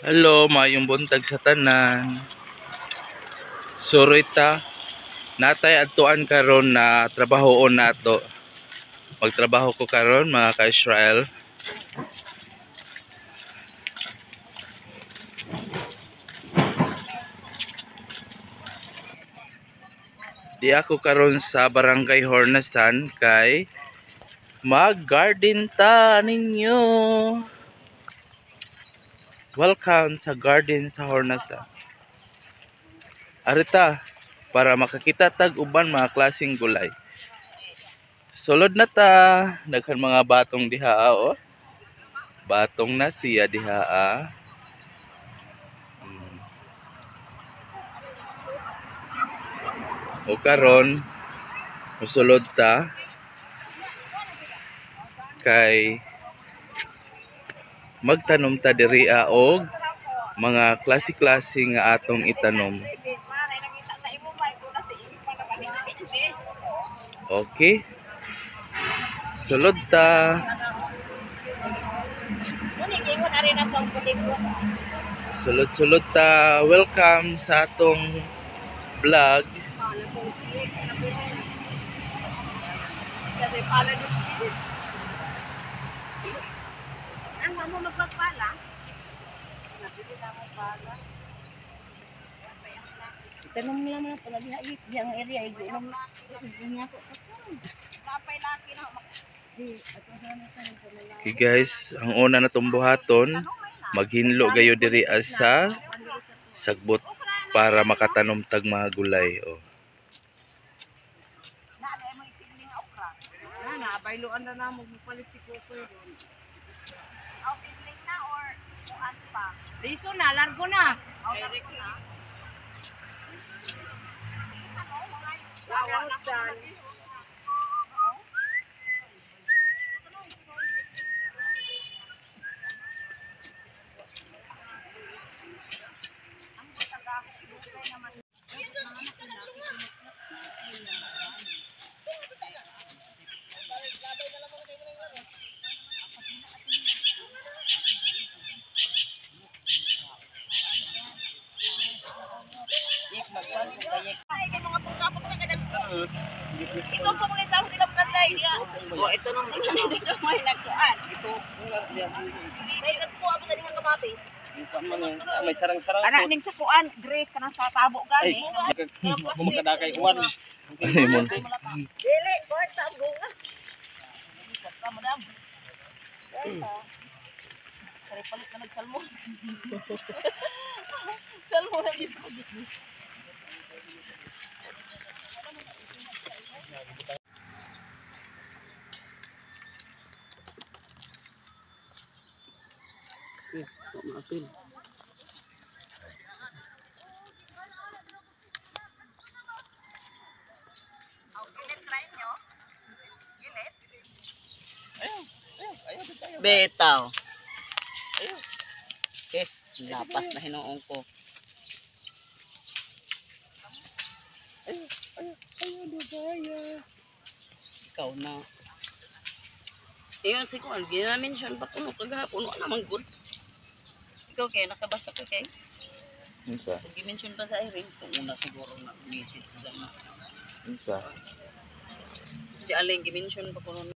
Hello, mayong buntag sa tanan. Suroy ta, natay adtuan karon na trabahoon nato. Magtrabaho ko karon mga ka-Israel. Di ako karon sa Barangay Hornasan kay mag-garden ta ninyo. Welcome sa garden sa Hornasan. Arita, para makakita tag uban mga klaseng gulay. Sulod na ta, daghan mga batong diha oh. Batong na siya diha ah. O karon musulod ta kay magtanom ta diri og mga klase-klase nga atong itanom. Okay? Sulod ta. Sulod-sulod ta. Welcome sa atong vlog. Ang mamo magpagpala. Nabili na mo pala. Tanong nila mga pala diyang area inom na. Niya ko. Napay laki na. Okay guys, ang una na tong buhaton, maghinlo gayo diri sa sagbot para makatanom tag mga gulay. Oh. Bayloan na namo mupalit si Kukoy ron. Outlet na or kuan pa? Liso na, largo na. Direct na. Lawang dyan. Ito po mga isang hindi naman nanday niya. O, ito nung dito may nagkuhan. Ito, may nagkuha ba sa mga kamatis? May sarang-sarang. Anak ning sa kuan, Grace kanang sa tabo gani. Bumakadakay uwan. Ay mo. Dili, kuan ta bunga. Ka madam. Sari palit na nagsalmo. Salmo na gis. Maapil. Betaw. Ayun. Lapas na hinuong ko. Dugaya. Ikaw na. Iyon si Kuan, gina-mention pa kuno kagahapon wala man good. Ikaw kay nakabasa ka kay? Unsa? So, gi-mention pa sa Irene kung una siguro na message sa mga. Unsa? Si Aling gi-mention pa kuno.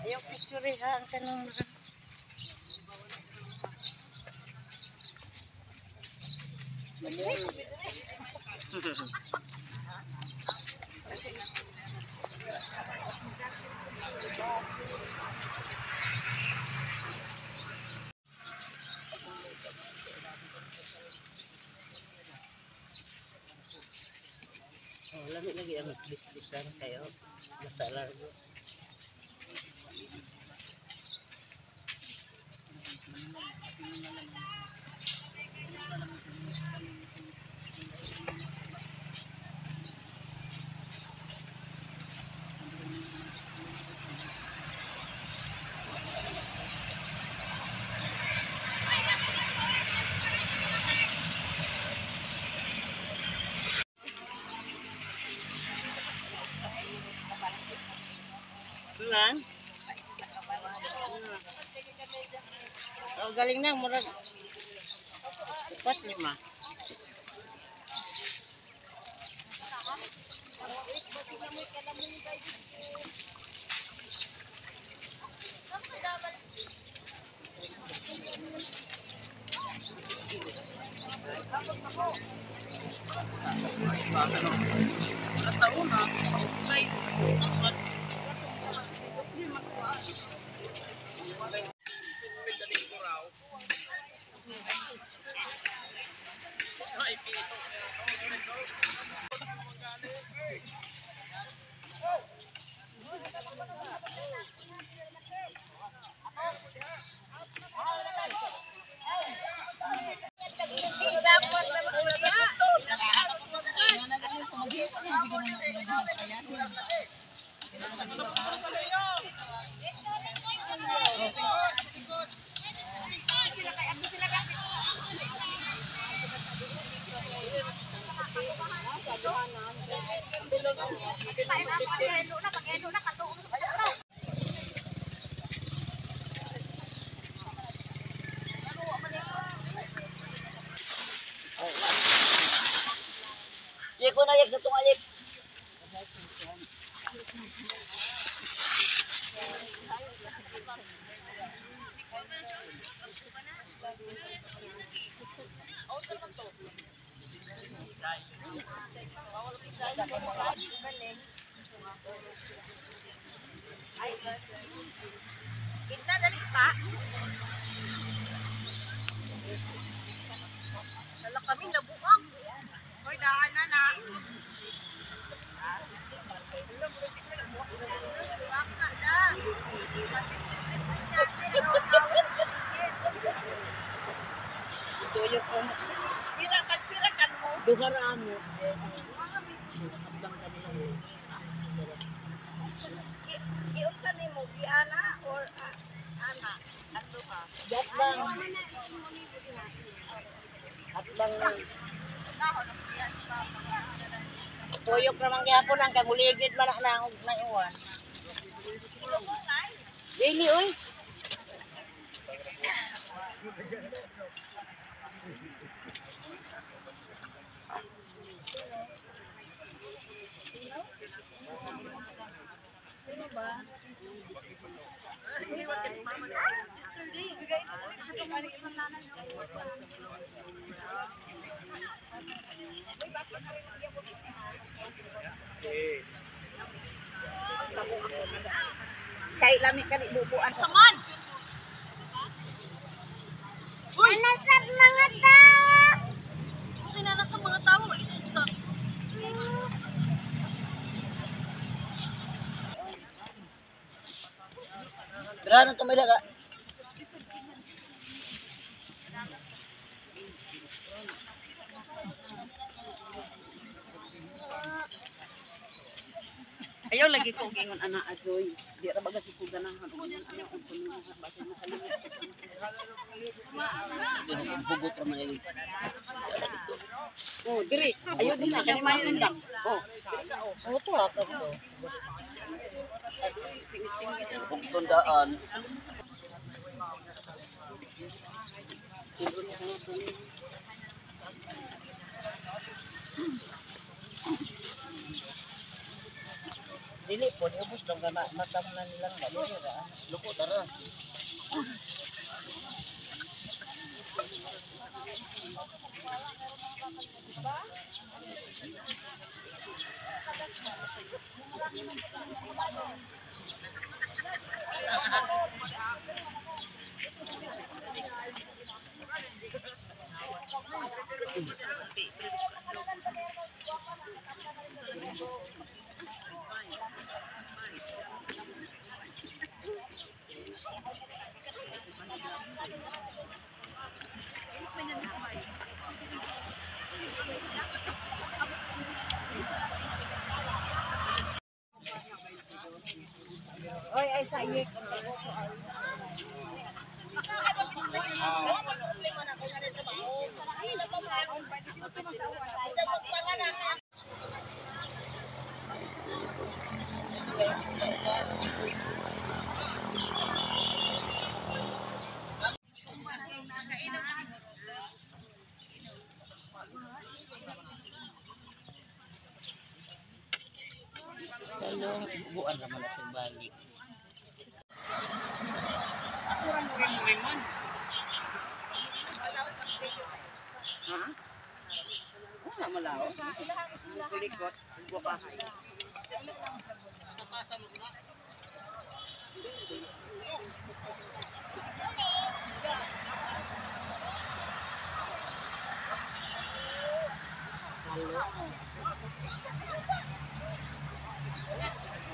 Ayaw picture ha ang tanong. Oh, lagi ang bisbisan kayo. Basta largo. na. Oh, galing na, murag. 4-5. Sa una, kay Di ko na yak sa tungalit. Idna dali sa. Dala kami nabuang. Hoy daan na. Tuyok ko. Pirakan mo. Dugaraan mo. Iunsa nimo giana or ana? Ano ka? Hatbang. Hatbang na. Tuyok naman gyapon ang kamuligid man na nang iwan. Daily oy. Kay lami ka ni bubuan. Saman. Nasab mga tao. Kasi na nasa mga tao isugsa. Berano tumida ka? Ayaw lagi ko gingon ana ajoy. Di ra baga ko ganahan og ana og puno basta nakalimot. Hugot ra man lagi. Oh, diri. Ayaw din na kani masindang. Oh. Oh, to ako to. Singit-singit ang tundaan. Dili po, niubos lang ka na matam na nilang dali ra. Luko tara. Oy ay sa iyo. Buan naman na sa balik. Kurang mo rin man. Ha? Wala malaw. Kulikot. Bukahay.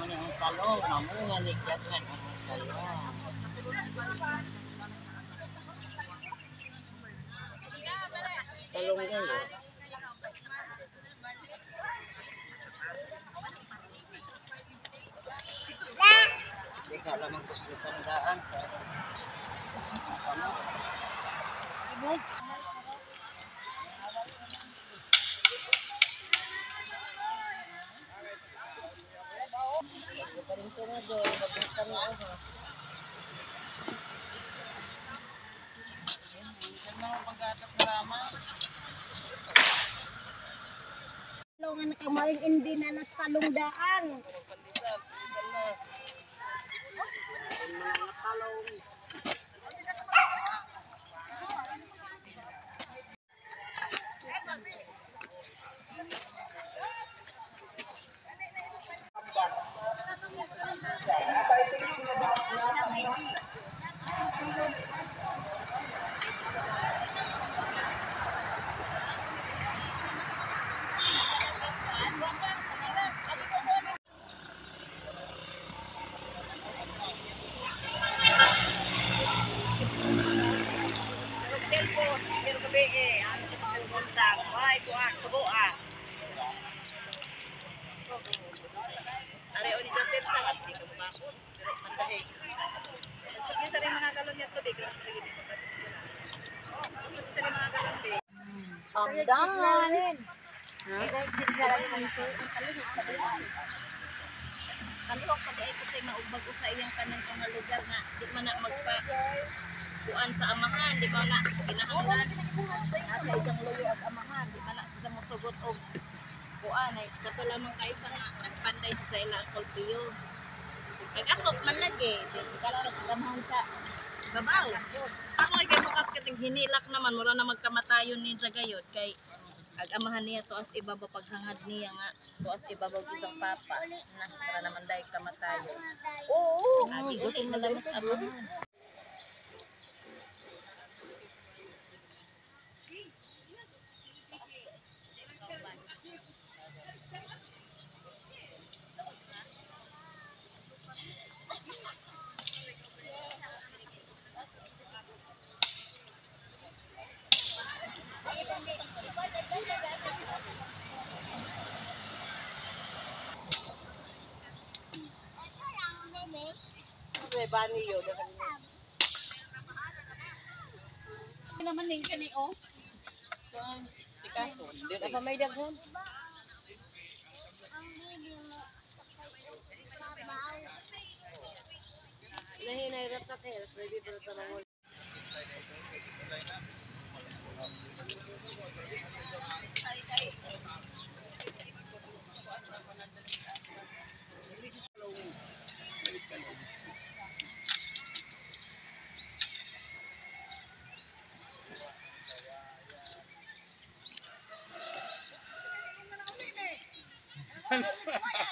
Ano ang talong? Amo nga likat na ang talong. Talong yan eh. Hindi ka lamang kuskutan daan. Tulungan ka maling hindi na nastalong daan. Amdan. Kalihok pag ay kasi maubag ko sa iyang kanang mga lugar na di man na magpa kuan sa amahan, di man na kinahanglan sa isang luyo at amahan, di man na sila mosugot og kuan ay kato lamang kaisa nga nagpanday sa ilang kolpiyo. Pag-atok man lagi, katot gamhan sa babaw. Ako ay kay makatkating hinilak naman mura na magkamatayon ni Jagayod kay ag-amahan niya to as ibaba paghangad niya nga to as ibaba isang papa na para naman dahil kamatayon. Oo, agi uli na lang sa amahan. Naman ning kani oh. Tikaso, dili. Apa may daghon? Nahinahirap na kayo, so hindi pa tanong.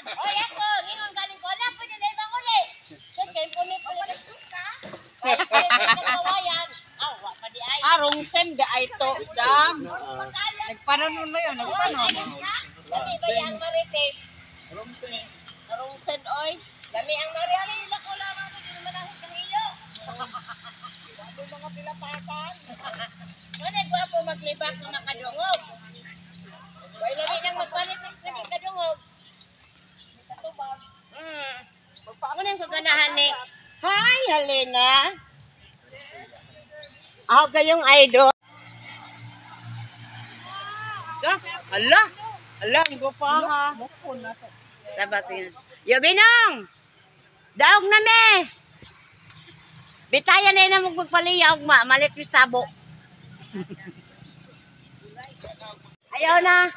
Oy ako, ningon galing ko na pwede na ibang uli. Sus kay puni ko na suka. Kawayan. Aw, wa pa di ay. Arong sen ga ay to, dam. Nagpananon na yun, nagpanon. Lami ba yang marites? Arong sen oy. Lami ang mariali sa ko lamang ko di man ang iyo. Ano mga pilapatan? Ngunit gwapo maglibak ng makadungog. Way lami nang magpanitis kani kadungog. Katubag. Ngunit ko ganahan ni. Hi, Helena. Ako kayong idol. Hala. Hala, igo pa ha. Sabat yun. Yo, Binong! Daog na me! Bitayan na yun ang magpaliyaw, malit yung sabo. Ayaw na.